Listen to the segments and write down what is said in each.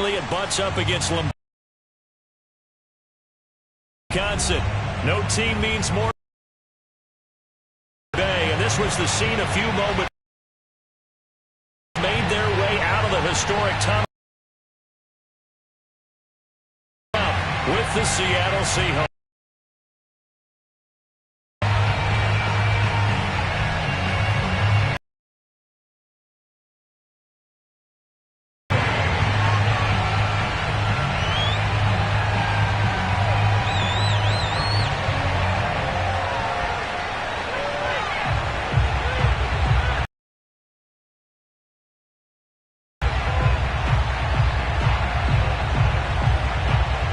It butts up against Wisconsin. No team means more. And this was the scene a few moments made their way out of the historic tunnel with the Seattle Seahawks.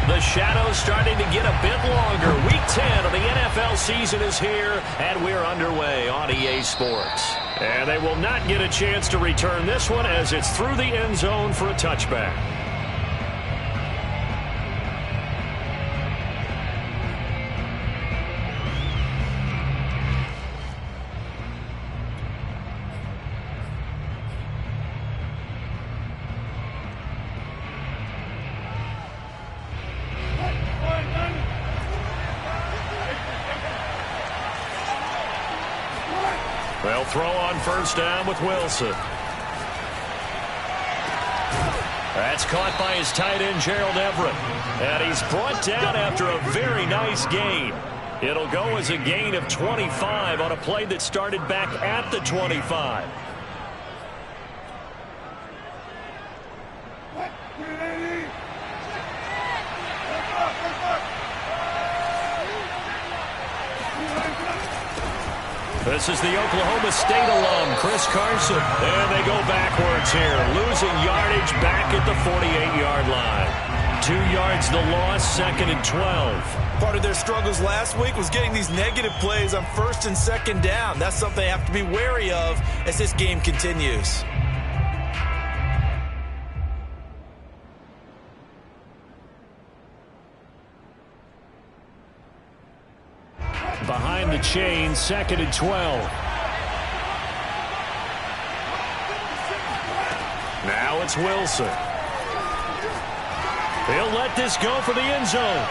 The shadows starting to get a bit longer. Week 10 of the NFL season is here, and we're underway on EA Sports. And they will not get a chance to return this one as it's through the end zone for a touchback. They'll throw on first down with Wilson. That's caught by his tight end, Gerald Everett. And he's brought down after a very nice gain. It'll go as a gain of 25 on a play that started back at the 25. This is the Oklahoma State alum, Chris Carson. And they go backwards here, losing yardage back at the 48-yard line. 2 yards the loss, 2nd and 12. Part of their struggles last week was getting these negative plays on 1st and 2nd down. That's something they have to be wary of as this game continues. Behind the chain, 2nd and 12. Now it's Wilson. He'll let this go for the end zone.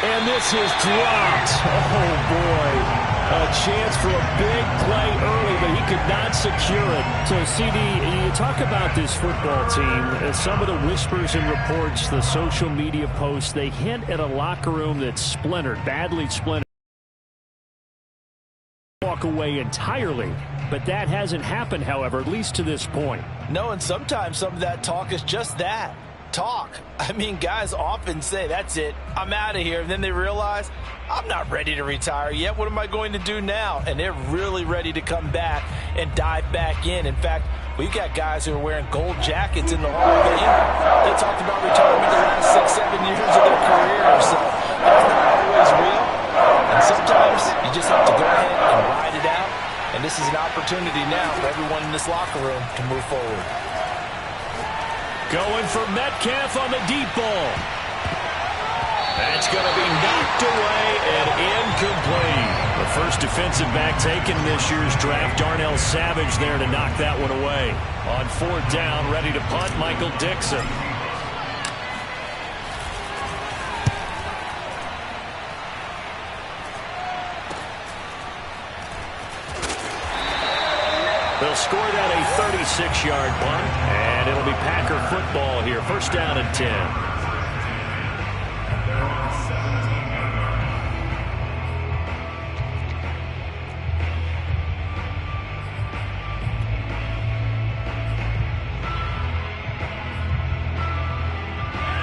And this is dropped. Oh, boy. A chance for a big play early, but he could not secure it. So, CD, you talk about this football team. Some of the whispers and reports, the social media posts, they hint at a locker room that's splintered, badly splintered. Walk away entirely. But that hasn't happened, however, at least to this point. No, and sometimes some of that talk is just that. Talk. I mean, guys often say, that's it, I'm out of here. And then they realize, I'm not ready to retire yet. What am I going to do now? And they're really ready to come back and dive back in. In fact, we've got guys who are wearing gold jackets in the Hall of Fame. They talked about retirement the last 6-7 years of their career. So that's not always real. And sometimes you just have to go ahead and ride it out. And this is an opportunity now for everyone in this locker room to move forward. Going for Metcalf on the deep ball. That's going to be knocked away and incomplete. The first defensive back taken this year's draft, Darnell Savage, there to knock that one away. On 4th down, ready to punt, Michael Dixon. They'll score that a 36-yard punt, and it'll be Packer football here. 1st down and 10.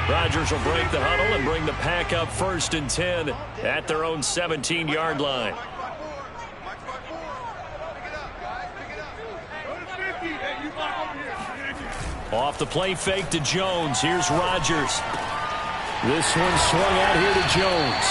Rodgers will break the huddle and bring the Pack up 1st and 10 at their own 17-yard line. Off the play fake to Jones. Here's Rodgers. This one swung out here to Jones.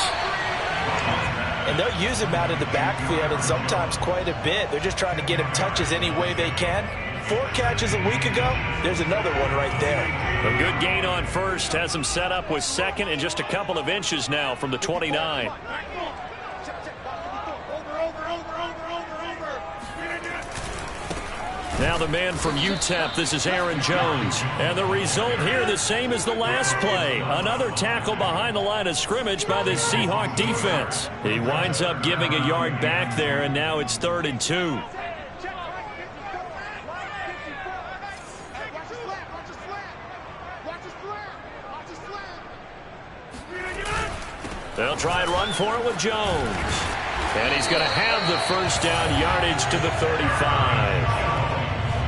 And they'll use him out of the backfield and sometimes quite a bit. They're just trying to get him touches any way they can. 4 catches a week ago. There's another one right there. A good gain on 1st. Has him set up with 2nd and just a couple of inches now from the 29. Now the man from UTEP, this is Aaron Jones. And the result here the same as the last play. Another tackle behind the line of scrimmage by this Seahawk defense. He winds up giving a yard back there, and now it's 3rd and 2. They'll try and run for it with Jones. And he's going to have the first down, yardage to the 35.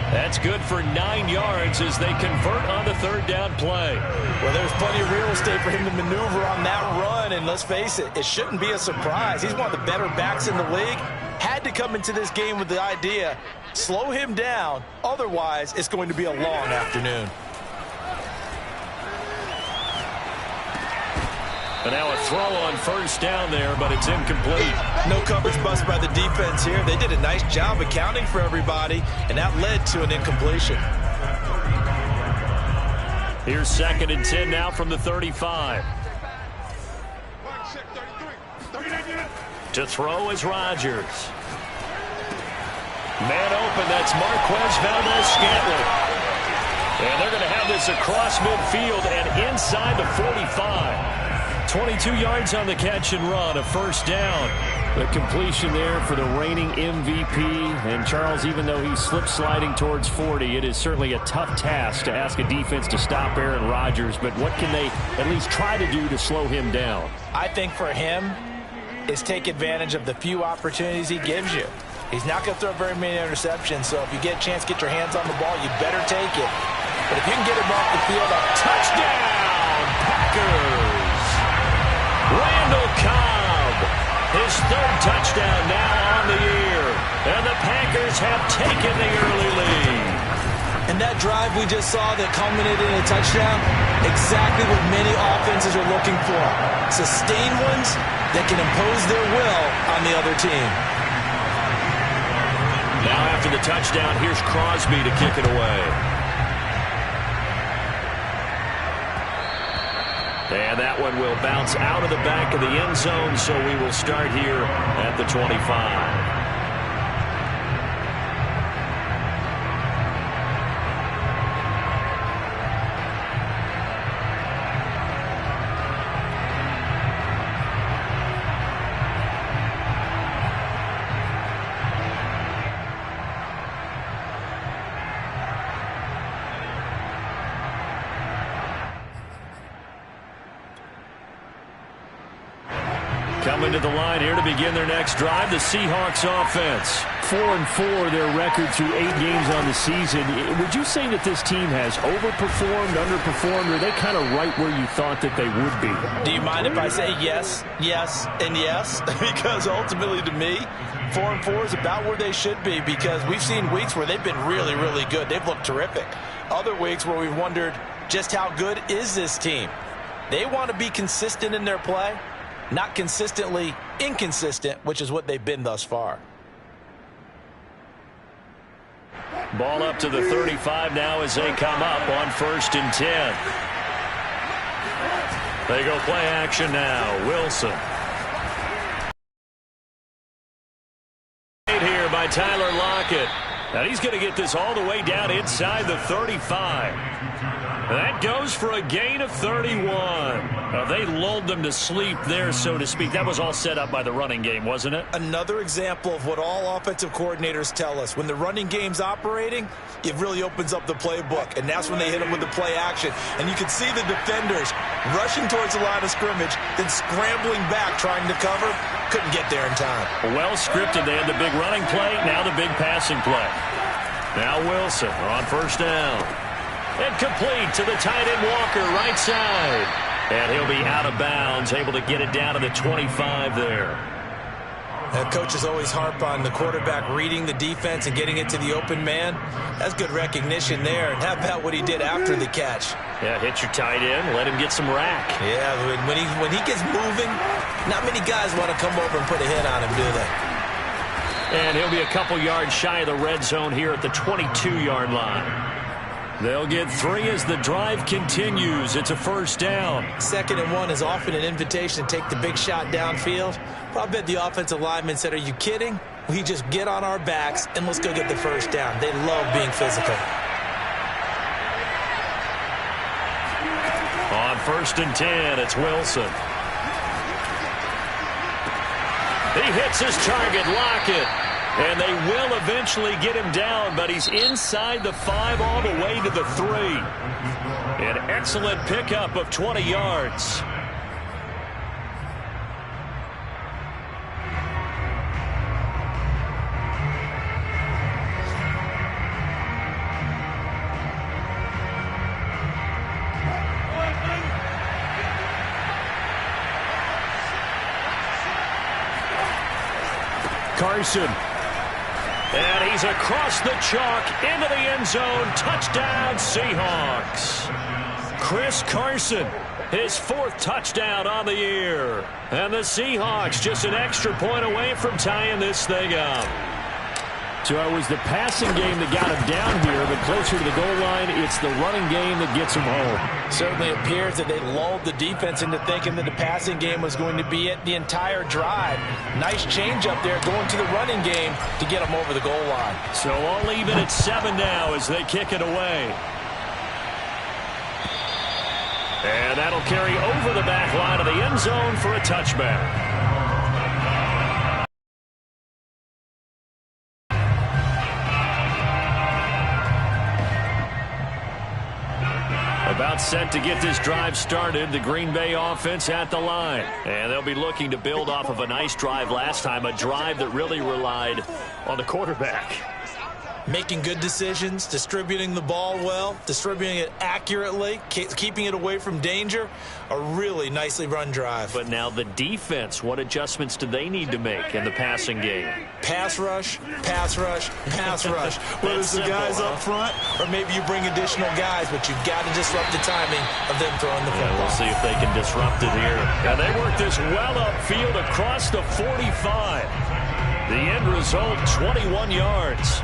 That's good for 9 yards as they convert on the 3rd down play. Well, there's plenty of real estate for him to maneuver on that run, and let's face it, it shouldn't be a surprise. He's one of the better backs in the league. Had to come into this game with the idea, slow him down, otherwise it's going to be a long afternoon. And now a throw on 1st down there, but it's incomplete. No coverage bust by the defense here. They did a nice job accounting for everybody, and that led to an incompletion. Here's 2nd and 10 now from the 35. To throw is Rodgers. Man open, that's Marquez Valdez-Scantling. And they're going to have this across midfield and inside the 45. 22 yards on the catch and run, a 1st down. The completion there for the reigning MVP. And Charles, even though he's slip-sliding towards 40, it is certainly a tough task to ask a defense to stop Aaron Rodgers. But what can they at least try to do to slow him down? I think for him is take advantage of the few opportunities he gives you. He's not going to throw very many interceptions, so if you get a chance to get your hands on the ball, you better take it. But if you can get him off the field, a touchdown, Packers! Randall Cobb, his 3rd touchdown now on the year. And the Packers have taken the early lead. And that drive we just saw that culminated in a touchdown, exactly what many offenses are looking for. Sustained ones that can impose their will on the other team. Now after the touchdown, here's Crosby to kick it away. And that one will bounce out of the back of the end zone, so we will start here at the 25. Coming to the line here to begin their next drive, the Seahawks offense. 4-4 their record through 8 games on the season. Would you say that this team has overperformed, underperformed, or are they kind of right where you thought that they would be? Do you mind if I say yes, yes, and yes? Because ultimately to me, 4-4 is about where they should be, because we've seen weeks where they've been really, really good. They've looked terrific. Other weeks where we've wondered just how good is this team. They want to be consistent in their play. Not consistently inconsistent, which is what they've been thus far. Ball up to the 35 now as they come up on 1st and 10. They go play action now. Wilson. Here by Tyler Lockett. And he's going to get this all the way down inside the 35. That goes for a gain of 31. They lulled them to sleep there, so to speak. That was all set up by the running game, wasn't it? Another example of what all offensive coordinators tell us. When the running game's operating, it really opens up the playbook, and that's when they hit them with the play action. And you can see the defenders rushing towards the line of scrimmage, then scrambling back trying to cover. Couldn't get there in time. Well scripted. They had the big running play, now the big passing play. Now Wilson on 1st down. And complete to the tight end Walker, right side. And he'll be out of bounds, able to get it down to the 25 there. Coaches always harp on the quarterback reading the defense and getting it to the open man. That's good recognition there. And how about what he did after the catch? Yeah, hit your tight end, let him get some rack. Yeah, when he gets moving, not many guys want to come over and put a hit on him, do they? And he'll be a couple yards shy of the red zone here at the 22-yard line. They'll get 3 as the drive continues. It's a 1st down. 2nd and 1 is often an invitation to take the big shot downfield. But I bet the offensive lineman said, are you kidding? We just get on our backs and let's go get the first down. They love being physical. On 1st and 10, it's Wilson. He hits his target, Lockett. And they will eventually get him down, but he's inside the 5 all the way to the 3. An excellent pickup of 20 yards. Carson. And he's across the chalk into the end zone. Touchdown, Seahawks. Chris Carson, his 4th touchdown on the year. And the Seahawks just an extra point away from tying this thing up. So it was the passing game that got him down here, but closer to the goal line, it's the running game that gets him home. Certainly appears that they lulled the defense into thinking that the passing game was going to be it the entire drive. Nice change up there going to the running game to get them over the goal line. So all even at 7 now as they kick it away. And that'll carry over the back line of the end zone for a touchback. About set to get this drive started. The Green Bay offense at the line. And they'll be looking to build off of a nice drive last time, a drive that really relied on the quarterback. Making good decisions, distributing the ball well, distributing it accurately, keeping it away from danger. A really nicely run drive. But now the defense, what adjustments do they need to make in the passing game? Pass rush, pass rush, pass rush. Whether it's the guys up front or maybe you bring additional guys, but you've got to disrupt the timing of them throwing the football. We'll see if they can disrupt it here. And they work this well upfield across the 45. The end result, 21 yards.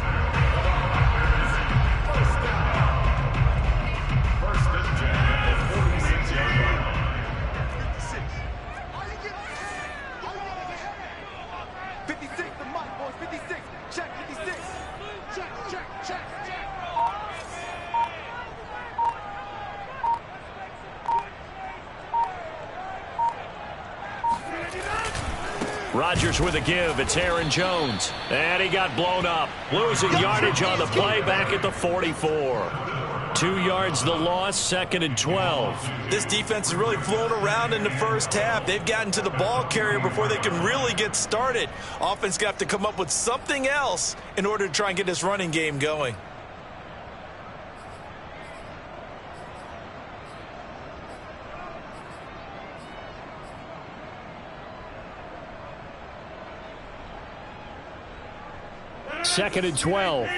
Rodgers with a give. It's Aaron Jones. And he got blown up. Losing yardage on the play back at the 44. 2 yards the loss, 2nd and 12. This defense has really flown around in the first half. They've gotten to the ball carrier before they can really get started. Offense got to come up with something else in order to try and get this running game going. Second and 12.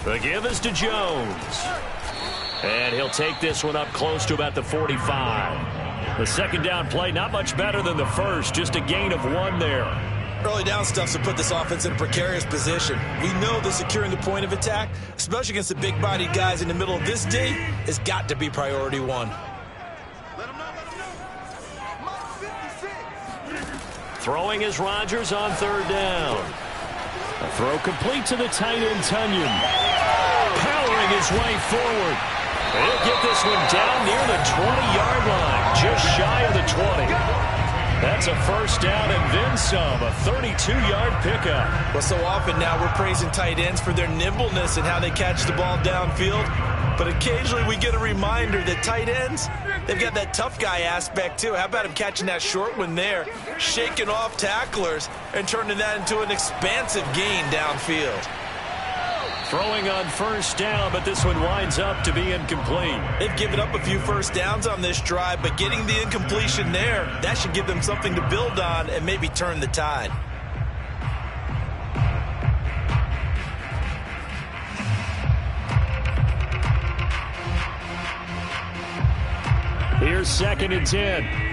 The give is to Jones. And he'll take this one up close to about the 45. The second down play, not much better than the first, just a gain of 1 there. Early down stuff to put this offense in a precarious position. We know that securing the point of attack, especially against the big-bodied guys in the middle of this D, has got to be priority 1. Throwing is Rodgers on 3rd down. A throw complete to the tight end, Tunyon. Powering his way forward. He'll get this one down near the 20-yard line, just shy of the 20. That's a first down and then some, a 32-yard pickup. Well, so often now we're praising tight ends for their nimbleness and how they catch the ball downfield. But occasionally we get a reminder that tight ends, they've got that tough guy aspect too. How about him catching that short one there, shaking off tacklers, and turning that into an expansive gain downfield. Throwing on first down, but this one winds up to be incomplete. They've given up a few first downs on this drive, but getting the incompletion there, that should give them something to build on and maybe turn the tide. Here's 2nd and 10.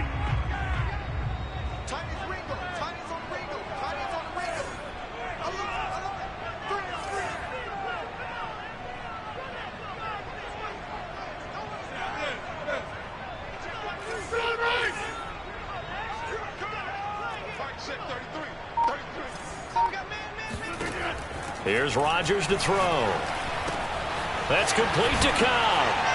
Here's Rodgers to throw. That's complete to Cobb.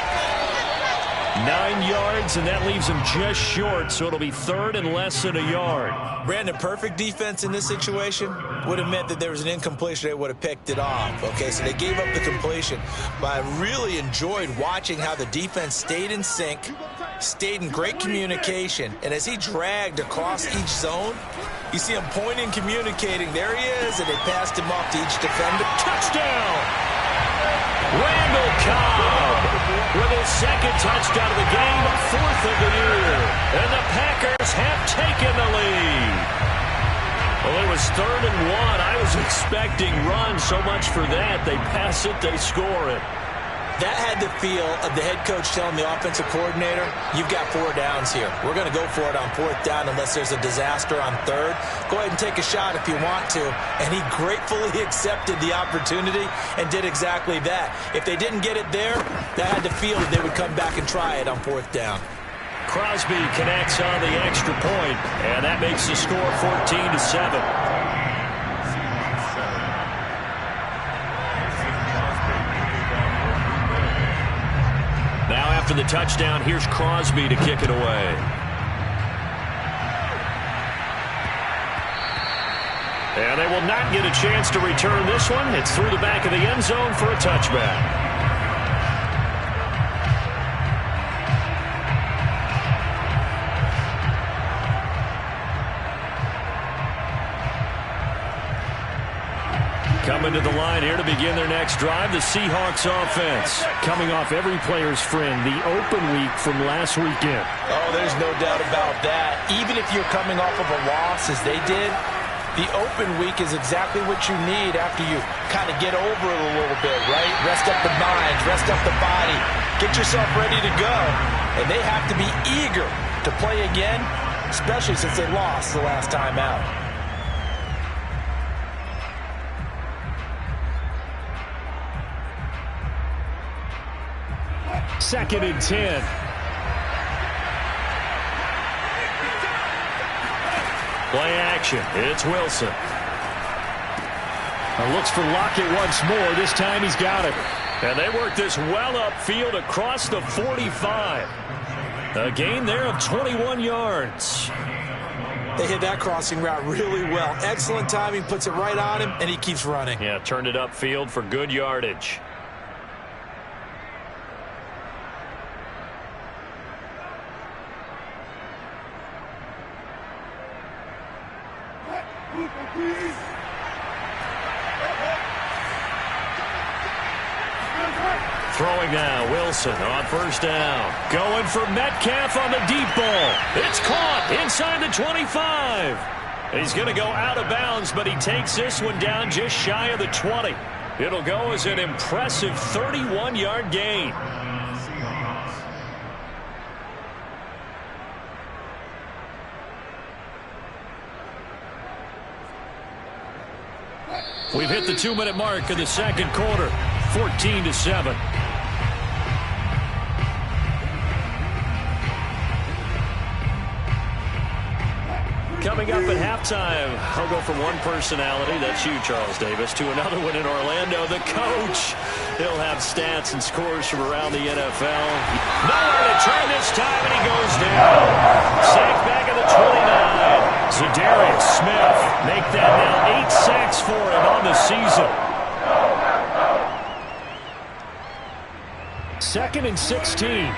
9 yards, and that leaves him just short, so it'll be third and less than a yard. Brandon, perfect defense in this situation would have meant that there was an incompletion. They would have picked it off. Okay, so they gave up the completion. But I really enjoyed watching how the defense stayed in sync, stayed in great communication, and as he dragged across each zone, you see him pointing, communicating. There he is, and they passed him off to each defender. Touchdown! Randall Cobb with his second touchdown of the game, fourth of the year. And the Packers have taken the lead. Well, it was 3rd and 1. I was expecting run, so much for that. They pass it, they score it. That had the feel of the head coach telling the offensive coordinator, you've got 4 downs here. We're going to go for it on 4th down unless there's a disaster on 3rd. Go ahead and take a shot if you want to. And he gratefully accepted the opportunity and did exactly that. If they didn't get it there, that had the feel that they would come back and try it on 4th down. Crosby connects on the extra point, and that makes the score 14-7. Now after the touchdown, here's Crosby to kick it away. And they will not get a chance to return this one. It's through the back of the end zone for a touchback. Coming to the line here to begin their next drive, the Seahawks offense. Coming off every player's friend, the open week from last weekend. Oh, there's no doubt about that. Even if you're coming off of a loss as they did, the open week is exactly what you need after you kind of get over it a little bit, right? Rest up the mind, rest up the body, get yourself ready to go. And they have to be eager to play again, especially since they lost the last time out. 2nd and 10. Play action. It's Wilson. Looks for Lockett once more. This time he's got it. And they work this well upfield across the 45. A gain there of 21 yards. They hit that crossing route really well. Excellent timing, puts it right on him, and he keeps running. Yeah, turned it upfield for good yardage. Throwing now, Wilson on 1st down. Going for Metcalf on the deep ball. It's caught inside the 25. He's going to go out of bounds, but he takes this one down just shy of the 20. It'll go as an impressive 31-yard gain. We've hit the 2-minute mark of the second quarter, 14-7. Coming up at halftime, I'll go from one personality, that's you, Charles Davis, to another one in Orlando, the coach. He'll have stats and scores from around the NFL. Nowhere to turn this time, and he goes down. Sacked back at the 29. Zadarius Smith make that now 8 sacks for him on the season. 2nd and 16.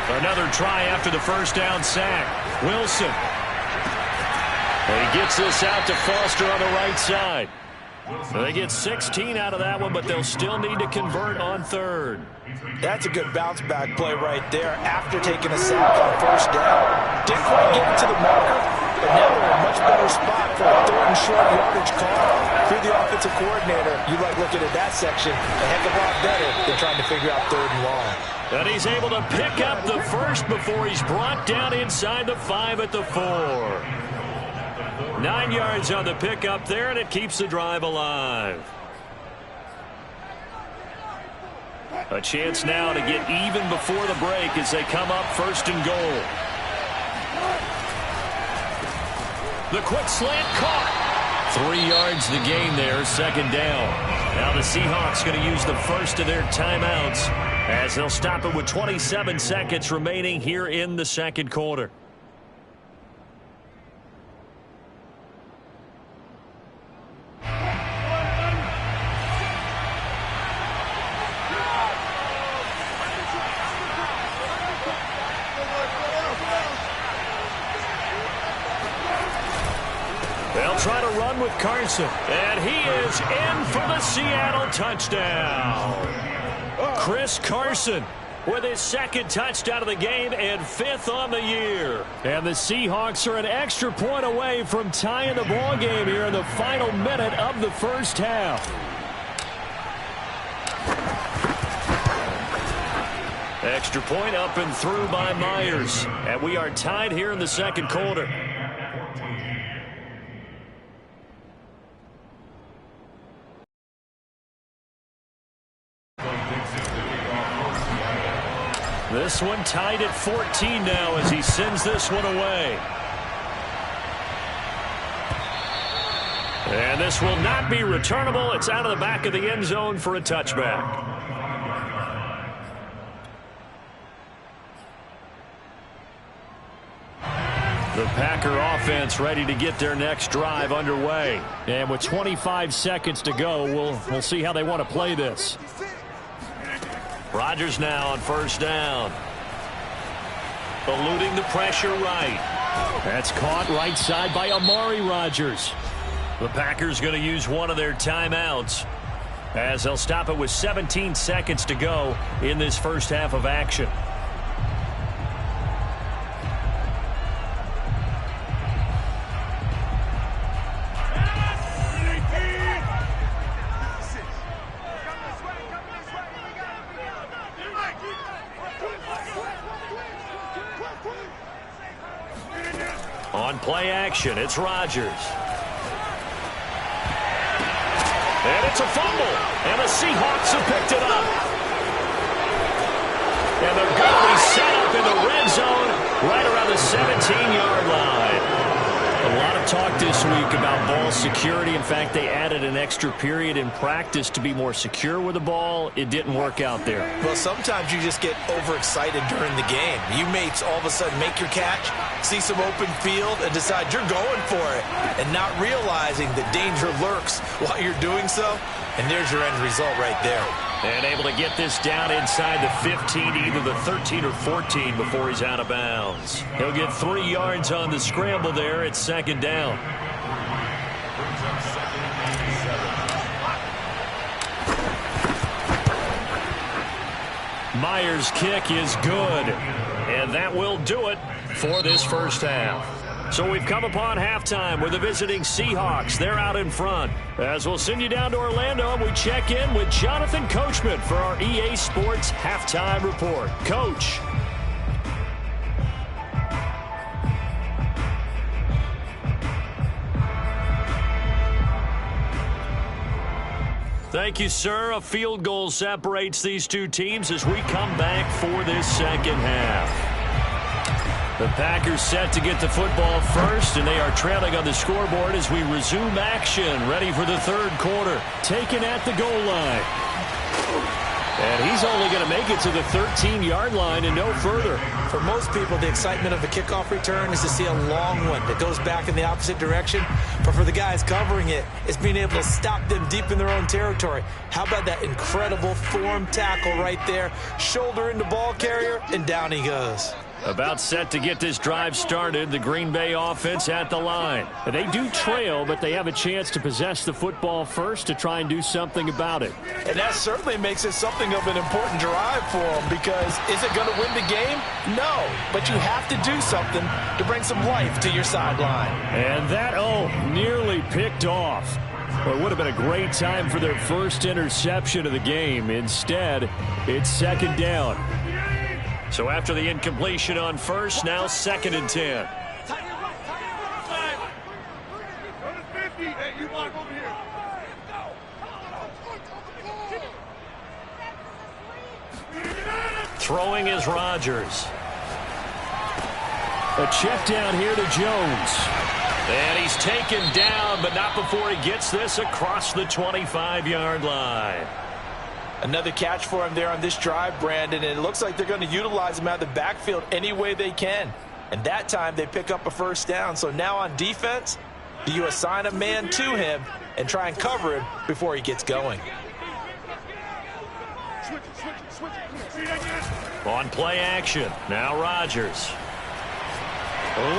Another try after the 1st down sack. Wilson. And he gets this out to Foster on the right side. They get 16 out of that one, but they'll still need to convert on 3rd. That's a good bounce-back play right there after taking a sack on 1st down. Didn't quite get it to the marker, but now they're in a much better spot for a 3rd and short yardage call. Through the offensive coordinator, you like looking at that section a heck of a lot better than trying to figure out 3rd and long. And he's able to pick up the first before he's brought down inside the 5 at the 4. 9 yards on the pickup there, and it keeps the drive alive. A chance now to get even before the break as they come up 1st and goal. The quick slant caught. 3 yards to gain there, second down. Now the Seahawks going to use the first of their timeouts as they'll stop it with 27 seconds remaining here in the second quarter. They'll try to run with Carson, and he is in for the Seattle touchdown. Chris Carson with his second touchdown of the game and 5th on the year. And the Seahawks are an extra point away from tying the ball game here in the final minute of the first half. Extra point up and through by Myers. And we are tied here in the second quarter. This one tied at 14 now as he sends this one away. And this will not be returnable. It's out of the back of the end zone for a touchback. The Packer offense ready to get their next drive underway. And with 25 seconds to go, we'll see how they want to play this. Rodgers now on first down. Eluding the pressure right. That's caught right side by Amari Rodgers. The Packers going to use one of their timeouts as they'll stop it with 17 seconds to go in this first half of action. On play action, it's Rodgers. And it's a fumble. And the Seahawks have picked it up. And they're going to be set up in the red zone right around the 17-yard line. A lot of talk this week about ball security. In fact, they added an extra period in practice to be more secure with the ball. It didn't work out there. Well, sometimes you just get overexcited during the game. You may all of a sudden make your catch, see some open field, and decide you're going for it, and not realizing that danger lurks while you're doing so. And there's your end result right there. And able to get this down inside the 15, either the 13 or 14 before he's out of bounds. He'll get 3 yards on the scramble there. It's second down. Myers' kick is good. And that will do it for this first half. So we've come upon halftime with the visiting Seahawks. They're out in front. As we'll send you down to Orlando, we check in with Jonathan Coachman for our EA Sports Halftime Report. Coach. Thank you, sir. A field goal separates these two teams as we come back for this second half. The Packers set to get the football first, and they are trailing on the scoreboard as we resume action, ready for the third quarter. Taken at the goal line. And he's only going to make it to the 13-yard line and no further. For most people, the excitement of a kickoff return is to see a long one that goes back in the opposite direction. But for the guys covering it, it's being able to stop them deep in their own territory. How about that incredible form tackle right there? Shoulder into ball carrier, and down he goes. About set to get this drive started, the Green Bay offense at the line. They do trail, but they have a chance to possess the football first to try and do something about it. And that certainly makes it something of an important drive for them, because is it going to win the game? No, but you have to do something to bring some life to your sideline. And that, nearly picked off. Well, it would have been a great time for their first interception of the game. Instead, it's second down. So after the incompletion on first, now second and 10. Throwing is Rodgers. A check down here to Jones. And he's taken down, but not before he gets this across the 25-yard line. Another catch for him there on this drive, Brandon, and it looks like they're going to utilize him out of the backfield any way they can. And that time they pick up a first down. So now on defense, you assign a man to him and try and cover him before he gets going. On play action, now Rodgers.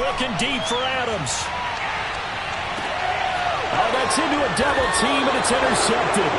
Looking deep for Adams. Oh, that's into a double team, and it's intercepted.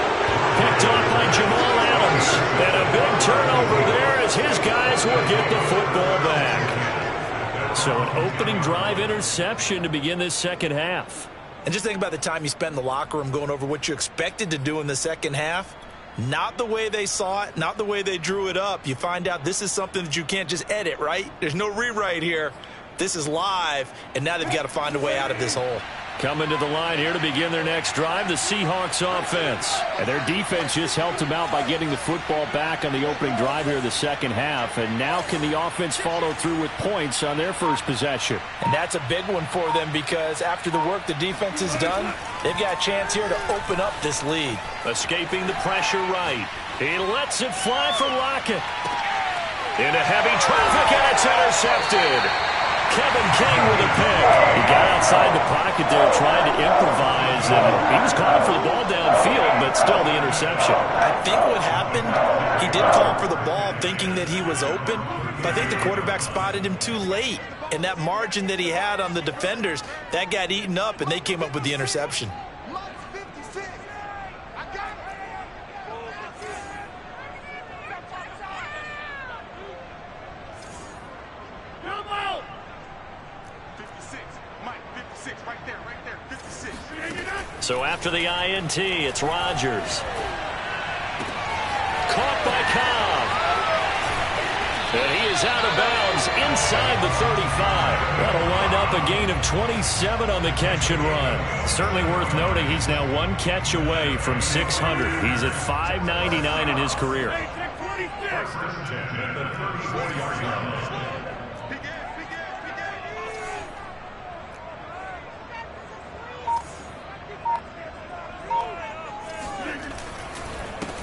Picked off by Jamal Adams. And a big turnover there as his guys will get the football back. So an opening drive interception to begin this second half. And just think about the time you spend in the locker room going over what you expected to do in the second half. Not the way they saw it, not the way they drew it up. You find out this is something that you can't just edit, right? There's no rewrite here. This is live, and now they've got to find a way out of this hole. Coming to the line here to begin their next drive, the Seahawks offense. And their defense just helped them out by getting the football back on the opening drive here in the second half. And now can the offense follow through with points on their first possession? And that's a big one for them because after the work the defense has done, they've got a chance here to open up this lead. Escaping the pressure right. He lets it fly for Lockett. Into heavy traffic, and it's intercepted. Kevin King with a pick. He got outside the pocket there trying to improvise, and he was calling for the ball downfield, but still the interception. I think what happened, he did call for the ball thinking that he was open, but I think the quarterback spotted him too late, and that margin that he had on the defenders, that got eaten up, and they came up with the interception. So after the INT, it's Rodgers. Caught by Cobb. And he is out of bounds inside the 35. That'll wind up a gain of 27 on the catch and run. Certainly worth noting he's now one catch away from 600. He's at 599 in his career.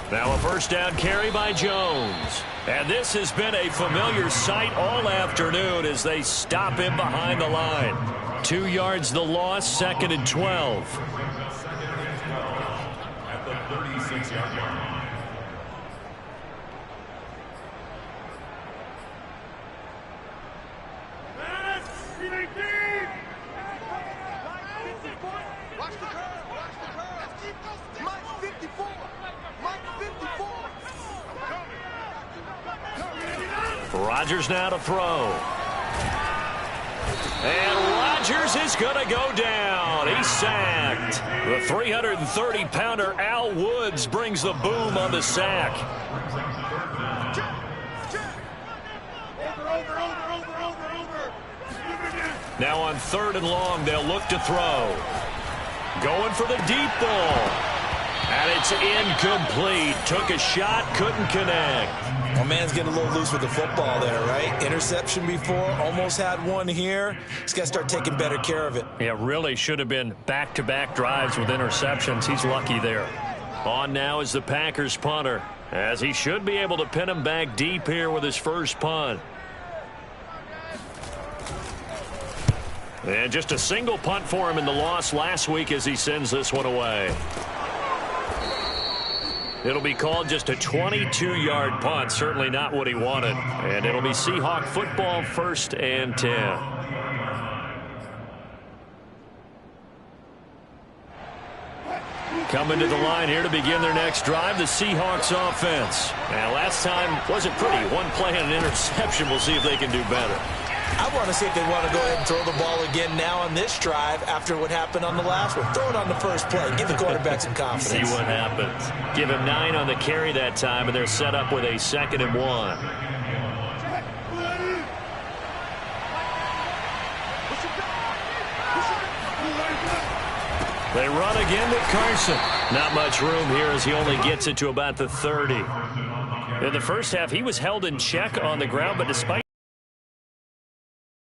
Now a first down carry by Jones. And this has been a familiar sight all afternoon as they stop him behind the line. 2 yards the loss, 2nd and 12. At the 36-yard line. Rodgers now to throw. And Rodgers is going to go down. He's sacked. The 330-pounder Al Woods brings the boom on the sack. Now on 3rd and long, they'll look to throw. Going for the deep ball. And it's incomplete. Took a shot, couldn't connect. Well, man's getting a little loose with the football there, right? Interception before, almost had one here. He's got to start taking better care of it. Yeah, really should have been back-to-back drives with interceptions. He's lucky there. On now is the Packers punter, as he should be able to pin him back deep here with his first punt. And just a single punt for him in the loss last week as he sends this one away. It'll be called just a 22-yard punt. Certainly not what he wanted. And it'll be Seahawk football, 1st and 10. Coming to the line here to begin their next drive, the Seahawks offense. Now, last time wasn't pretty. One play and an interception. We'll see if they can do better. I want to see if they want to go ahead and throw the ball again now on this drive after what happened on the last one. Throw it on the first play. Give the quarterback some confidence. See what happens. Give him 9 on the carry that time, and they're set up with a 2nd and 1. They run again with Carson. Not much room here as he only gets it to about the 30. In the first half, he was held in check on the ground, but despite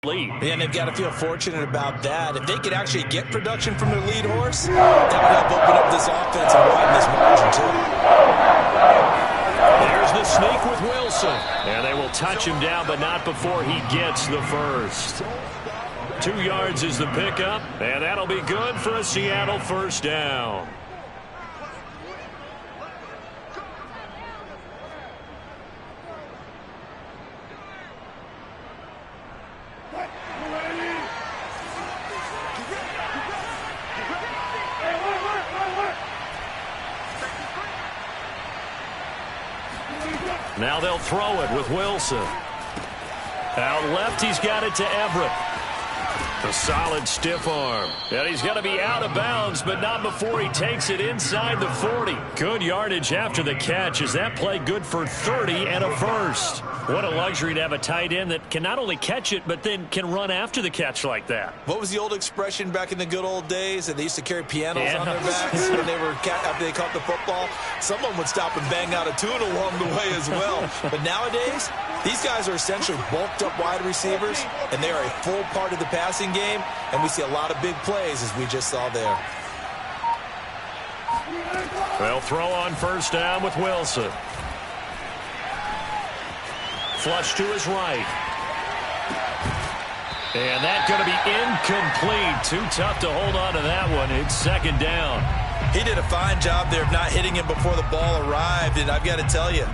lead. And they've got to feel fortunate about that. If they could actually get production from their lead horse, that would help open up this offense and widen this margin too. There's the sneak with Wilson. And they will touch him down, but not before he gets the first. 2 yards is the pickup, and that'll be good for a Seattle first down. Now they'll throw it with Wilson. Out left, he's got it to Everett. A solid stiff arm. And he's going to be out of bounds, but not before he takes it inside the 40. Good yardage after the catch. Is that play good for 30 and a first? What a luxury to have a tight end that can not only catch it, but then can run after the catch like that. What was the old expression back in the good old days? That they used to carry pianos on their backs when they were after they caught the football. Someone would stop and bang out a tune along the way as well. But nowadays, these guys are essentially bulked up wide receivers, and they are a full part of the passing game, and we see a lot of big plays as we just saw there. They'll throw on first down with Wilson. Flush to his right. And that's going to be incomplete. Too tough to hold on to that one. It's second down. He did a fine job there of not hitting him before the ball arrived, and I've got to tell you,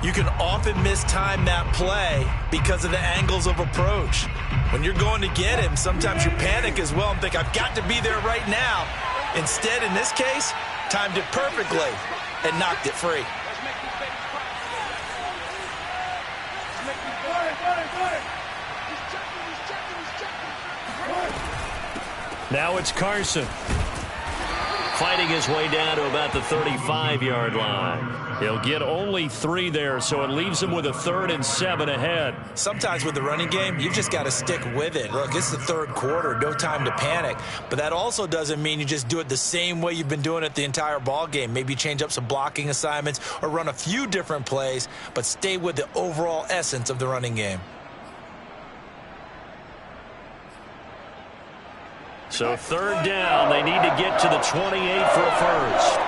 you can often mistime that play because of the angles of approach. When you're going to get him, sometimes you panic as well and think, I've got to be there right now. Instead, in this case, timed it perfectly and knocked it free. Now it's Carson. Fighting his way down to about the 35-yard line. He'll get only 3 there, so it leaves him with a 3rd and 7 ahead. Sometimes with the running game, you've just got to stick with it. Look, it's the 3rd quarter, no time to panic. But that also doesn't mean you just do it the same way you've been doing it the entire ball game. Maybe change up some blocking assignments or run a few different plays, but stay with the overall essence of the running game. So 3rd down, they need to get to the 28 for a first.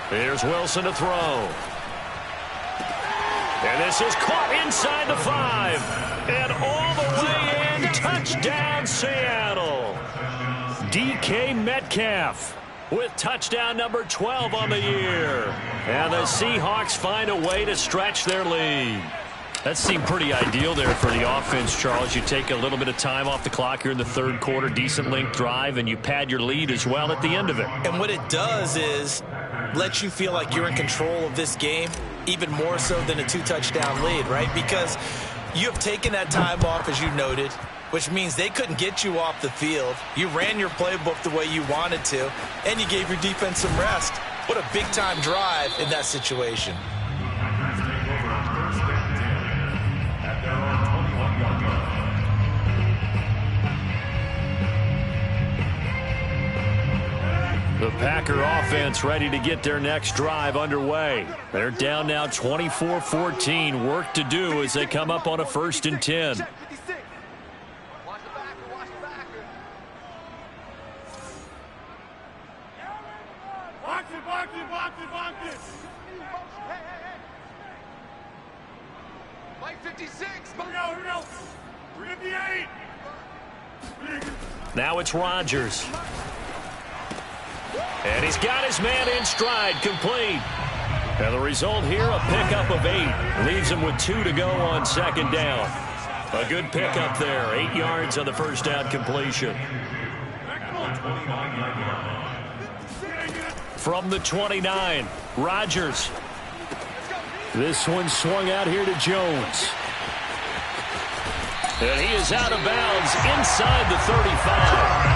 Here's Wilson to throw. And this is caught inside the 5. And all the way in, touchdown Seattle. DK Metcalf with touchdown number 12 on the year. And the Seahawks find a way to stretch their lead. That seemed pretty ideal there for the offense, Charles. You take a little bit of time off the clock here in the 3rd quarter, decent length drive, and you pad your lead as well at the end of it. And what it does is let you feel like you're in control of this game, even more so than a 2-touchdown lead, right? Because you have taken that time off, as you noted, which means they couldn't get you off the field. You ran your playbook the way you wanted to, and you gave your defense some rest. What a big-time drive in that situation. The Packer offense ready to get their next drive underway. They're down now 24-14. Work to do as they come up on a 1st and 10. Now it's Rodgers. And he's got his man in stride, complete. And the result here, a pickup of 8. Leaves him with 2 to go on 2nd down. A good pickup there, 8 yards on the first down completion. From the 29, Rodgers. This one swung out here to Jones. And he is out of bounds inside the 35.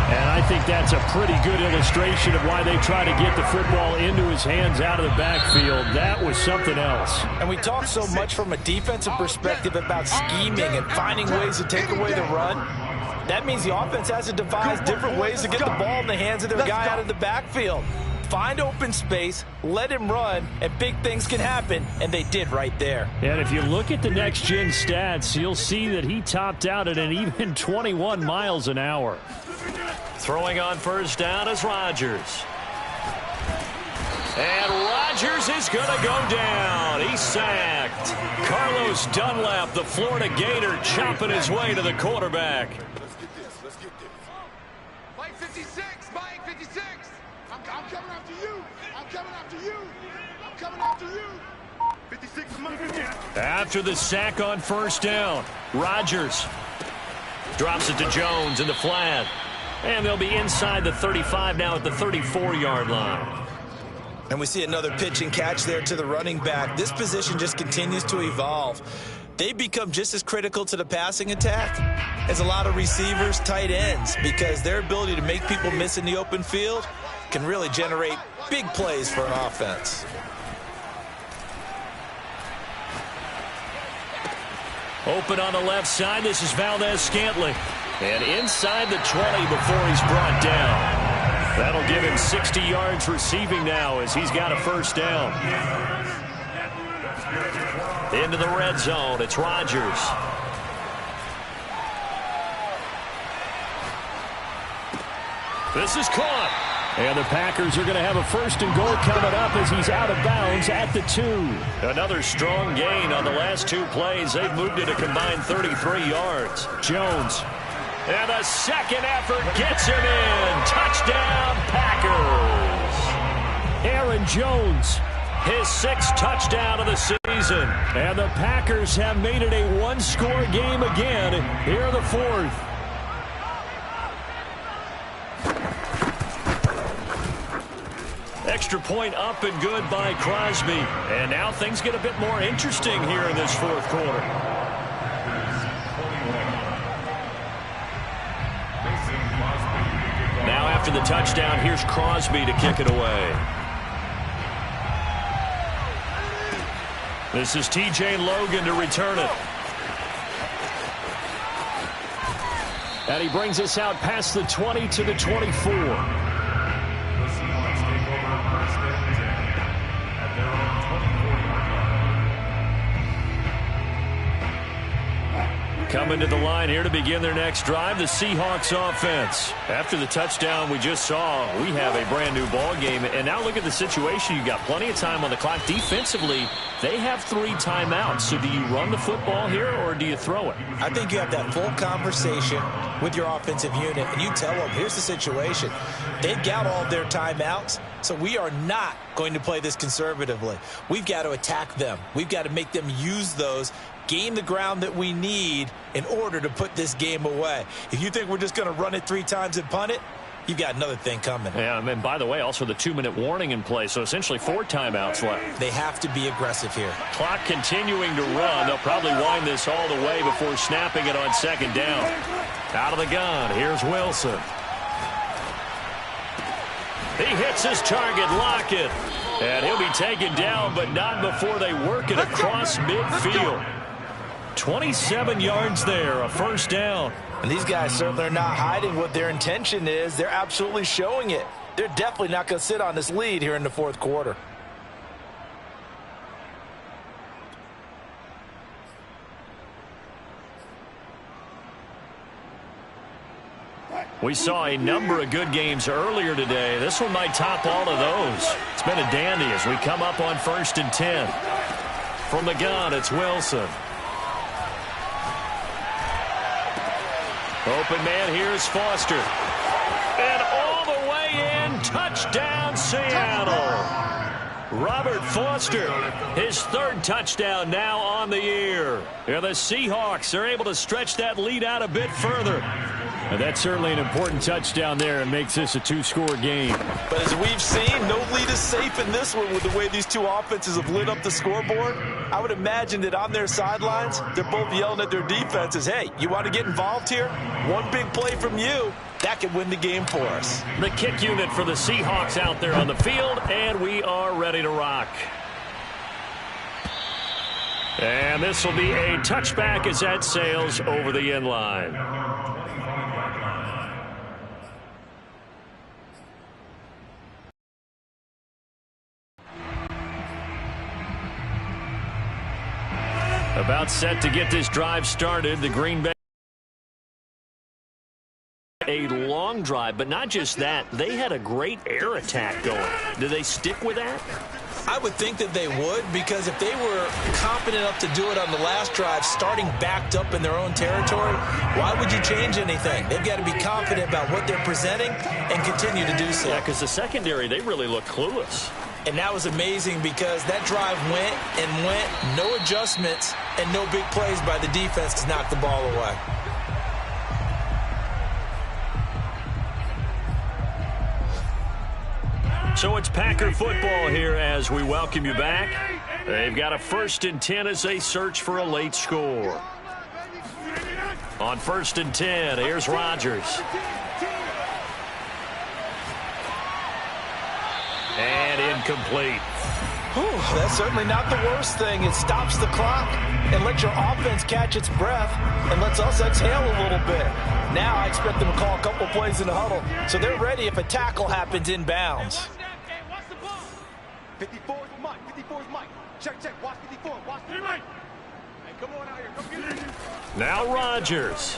And I think that's a pretty good illustration of why they try to get the football into his hands out of the backfield. That was something else. And we talk so much from a defensive perspective about scheming and finding ways to take away the run. That means the offense has to devise different ways to get the ball in the hands of their guy out of the backfield. Find open space, let him run, and big things can happen, and they did right there. And if you look at the next-gen stats, you'll see that he topped out at an even 21 miles an hour. Throwing on first down is Rodgers. And Rodgers is going to go down. He's sacked. Carlos Dunlap, the Florida Gator, chopping his way to the quarterback. Let's get this. Let's get this. Mike 56. Mike 56. I'm coming after you. I'm coming after you. I'm coming after you. 56 is my 50. After the sack on first down, Rodgers drops it to Jones in the flat. And they'll be inside the 35 now at the 34-yard line. And we see another pitch and catch there to the running back. This position just continues to evolve. They become just as critical to the passing attack as a lot of receivers, tight ends, because their ability to make people miss in the open field can really generate big plays for an offense. Open on the left side. This is Valdez-Scantling. And inside the 20 before he's brought down. That'll give him 60 yards receiving now as he's got a first down. Into the red zone. It's Rodgers. This is caught. And the Packers are going to have a first and goal coming up as he's out of bounds at the 2. Another strong gain on the last 2 plays. They've moved it a combined 33 yards. Jones. And a second effort gets him in. Touchdown, Packers. Aaron Jones, his 6th touchdown of the season. And the Packers have made it a one-score game again here in the 4th. Extra point up and good by Crosby. And now things get a bit more interesting here in this 4th quarter. Now after the touchdown, here's Crosby to kick it away. This is T.J. Logan to return it. And he brings us out past the 20 to the 24. Coming to the line here to begin their next drive, the Seahawks offense. After the touchdown we just saw, we have a brand new ball game. And now look at the situation. You've got plenty of time on the clock. Defensively, they have 3 timeouts. So do you run the football here or do you throw it? I think you have that full conversation with your offensive unit, and you tell them, here's the situation. They've got all of their timeouts, so we are not going to play this conservatively. We've got to attack them. We've got to make them use those, gain the ground that we need in order to put this game away. If you think we're just going to run it 3 times and punt it, you've got another thing coming. Yeah, and by the way, also the 2-minute warning in play, so essentially 4 timeouts left. They have to be aggressive here. Clock continuing to run. They'll probably wind this all the way before snapping it on 2nd down. Out of the gun, here's Wilson. He hits his target, Lockett. And he'll be taken down, but not before they work it across midfield. 27 yards there, a first down. And these guys certainly are not hiding what their intention is. They're absolutely showing it. They're definitely not going to sit on this lead here in the 4th quarter. We saw a number of good games earlier today. This one might top all of those. It's been a dandy as we come up on 1st and 10. From the gun, it's Wilson. Open man, here's Foster. And all the way in, touchdown Seattle. Robert Foster, his 3rd touchdown now on the year. And the Seahawks are able to stretch that lead out a bit further. And that's certainly an important touchdown there and makes this a 2-score game. But as we've seen, no lead is safe in this one with the way these 2 offenses have lit up the scoreboard. I would imagine that on their sidelines, they're both yelling at their defenses, hey, you want to get involved here? One big play from you, that could win the game for us. The kick unit for the Seahawks out there on the field, and we are ready to rock. And this will be a touchback as that sails over the end line. About set to get this drive started. The Green Bay. A long drive, but not just that. They had a great air attack going. Do they stick with that? I would think that they would, because if they were confident enough to do it on the last drive, starting backed up in their own territory, why would you change anything? They've got to be confident about what they're presenting and continue to do so. Yeah, because the secondary, they really look clueless. And that was amazing because that drive went and went, no adjustments, and no big plays by the defense to knock the ball away. So it's Packer football here as we welcome you back. They've got a 1st and 10 as they search for a late score. On 1st and 10, here's Rodgers. And incomplete. Whew, that's certainly not the worst thing. It stops the clock and lets your offense catch its breath and lets us exhale a little bit. Now I expect them to call a couple plays in the huddle, so they're ready if a tackle happens inbounds. 54 is Mike. 54 is Mike. Check. Watch 54. Watch 54. Hey, come on out here. Come get it. Now Rodgers.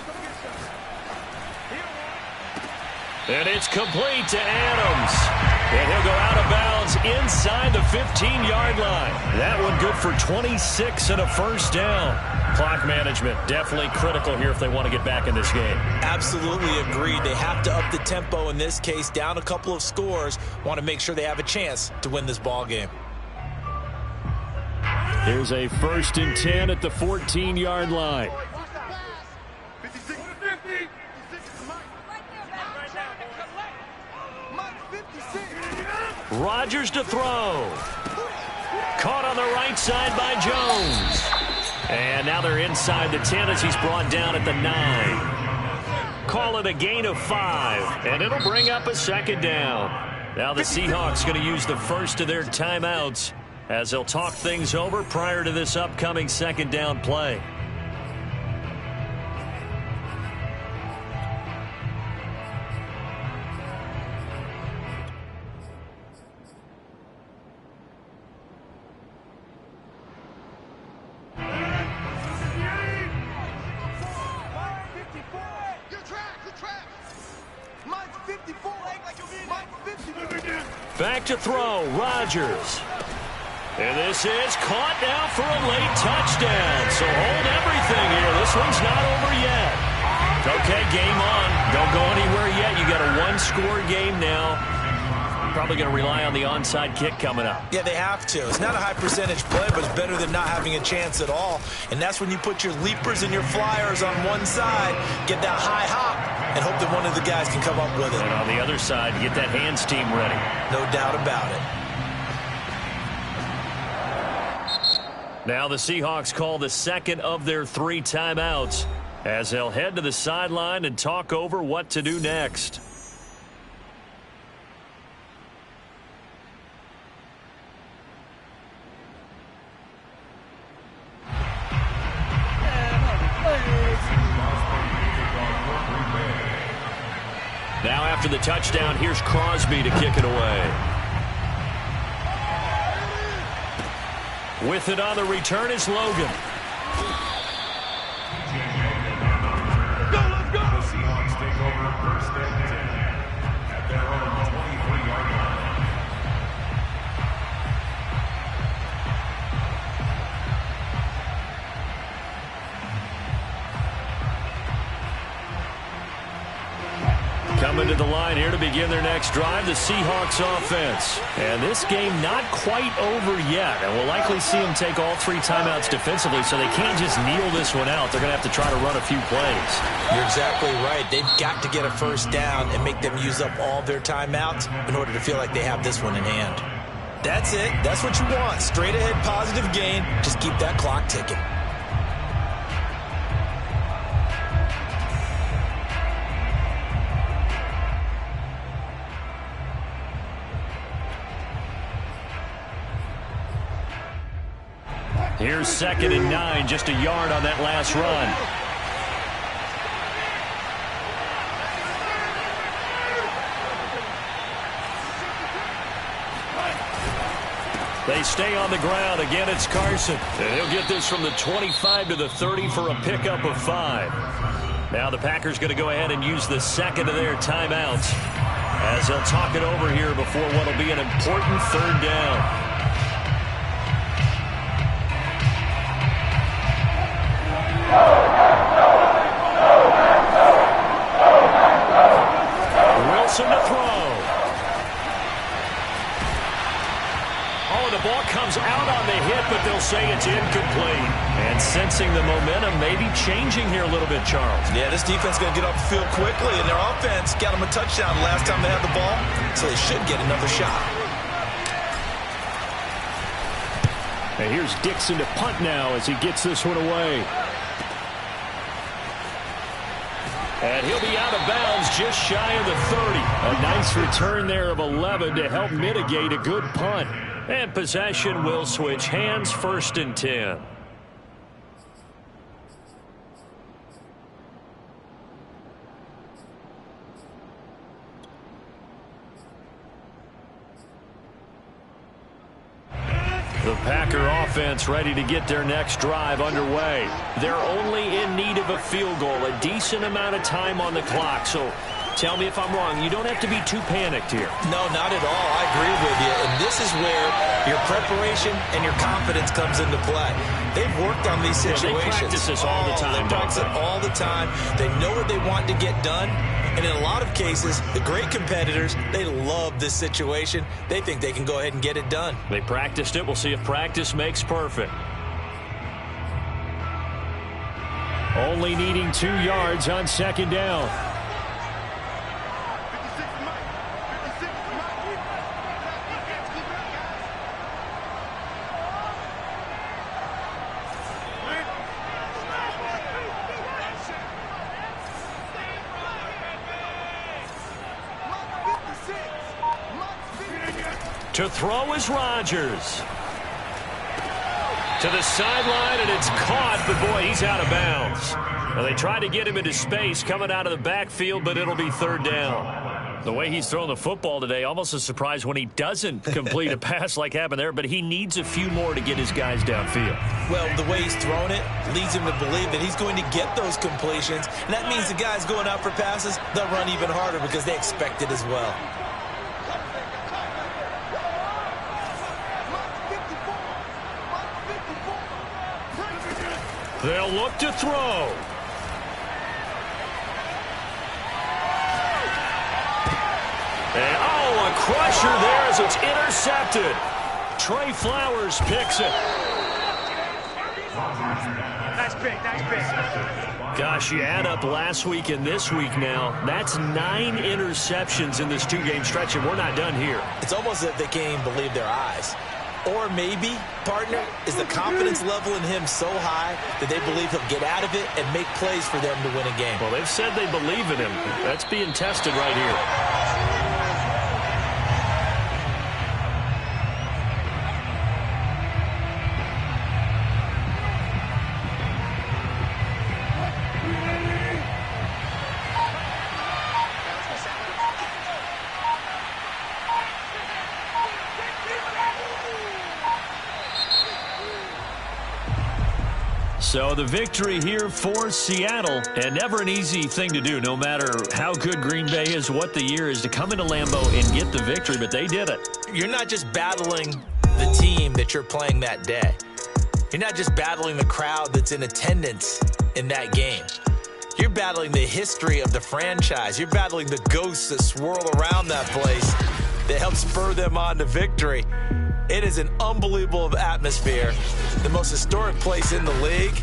And it's complete to Adams. And he'll go out of bounds inside the 15-yard line. That one good for 26 and a first down. Clock management definitely critical here if they want to get back in this game. Absolutely agreed. They have to up the tempo in this case, down a couple of scores. Want to make sure they have a chance to win this ball game. Here's a 1st and 10 at the 14-yard line. 56. 50. Mike 56. Rodgers to throw. Caught on the right side by Jones. And now they're inside the 10 as he's brought down at the 9. Call it a gain of 5, and it'll bring up a 2nd down. Now the Seahawks going to use the first of their timeouts as they'll talk things over prior to this upcoming 2nd down play. Back to throw, Rodgers. And this is caught now for a late touchdown. So hold everything here. This one's not over yet. Okay, game on. Don't go anywhere yet. You got a 1-score game now. Probably going to rely on the onside kick coming up. Yeah, they have to. It's not a high percentage play, but it's better than not having a chance at all. And that's when you put your leapers and your flyers on one side, get that high hop, and hope that one of the guys can come up with it. And on the other side, get that hands team ready. No doubt about it. Now the Seahawks call the 2nd of their 3 timeouts as they'll head to the sideline and talk over what to do next. Now after the touchdown, here's Crosby to kick it away. With it on the return is Logan. Let's go. The Seahawks take over 1st and 10 at their own 23-yard line. Coming to the line here to begin their next drive, the Seahawks offense. And this game not quite over yet. And we'll likely see them take all 3 timeouts defensively, so they can't just kneel this one out. They're going to have to try to run a few plays. You're exactly right. They've got to get a first down and make them use up all their timeouts in order to feel like they have this one in hand. That's it. That's what you want. Straight ahead positive gain. Just keep that clock ticking. Here's 2nd and 9, just a yard on that last run. They stay on the ground. Again, it's Carson. And he'll get this from the 25 to the 30 for a pickup of 5. Now the Packers going to go ahead and use the second of their timeouts as they'll talk it over here before what will be an important third down. Wilson to throw. Oh, the ball comes out on the hit, but they'll say it's incomplete. And sensing the momentum maybe changing here a little bit, Charles. Yeah, this defense is going to get off the field quickly, and their offense got them a touchdown last time they had the ball, so they should get another shot. And here's Dixon to punt now as he gets this one away. And he'll be out of bounds just shy of the 30. A nice return there of 11 to help mitigate a good punt. And possession will switch hands, 1st and 10. The Packer offense ready to get their next drive underway. They're only in need of a field goal, a decent amount of time on the clock. So tell me if I'm wrong. You don't have to be too panicked here. No, not at all. I agree with you. And this is where your preparation and your confidence comes into play. They've worked on these situations. They practice this all the time. They practice it all the time. They know what they want to get done. And in a lot of cases, the great competitors, they love this situation. They think they can go ahead and get it done. They practiced it. We'll see if practice makes perfect. Only needing 2 yards on 2nd down. To throw is Rodgers. To the sideline, and it's caught, but boy, he's out of bounds. Now, they tried to get him into space coming out of the backfield, but it'll be 3rd down. The way he's throwing the football today, almost a surprise when he doesn't complete a pass like happened there, but he needs a few more to get his guys downfield. Well, the way he's thrown it leads him to believe that he's going to get those completions, and that means the guys going out for passes, they'll run even harder because they expect it as well. They'll look to throw. And, a crusher there as it's intercepted. Trey Flowers picks it. Nice pick, nice pick. Gosh, you add up last week and this week now, that's 9 interceptions in this 2-game stretch, and we're not done here. It's almost as if they can't even believe their eyes. Or maybe, partner, is the confidence level in him so high that they believe he'll get out of it and make plays for them to win a game. Well, they've said they believe in him. That's being tested right here. So the victory here for Seattle, and never an easy thing to do, no matter how good Green Bay is, what the year is, to come into Lambeau and get the victory, but they did it. You're not just battling the team that you're playing that day. You're not just battling the crowd that's in attendance in that game. You're battling the history of the franchise. You're battling the ghosts that swirl around that place that help spur them on to victory. It is an unbelievable atmosphere, the most historic place in the league,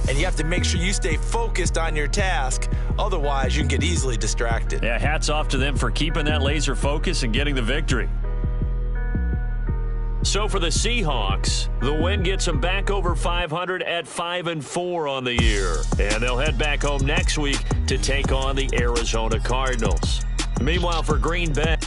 and you have to make sure you stay focused on your task. Otherwise, you can get easily distracted. Yeah, hats off to them for keeping that laser focus and getting the victory. So for the Seahawks, the win gets them back over 500 at 5-4 on the year. And they'll head back home next week to take on the Arizona Cardinals. Meanwhile, for Green Bay,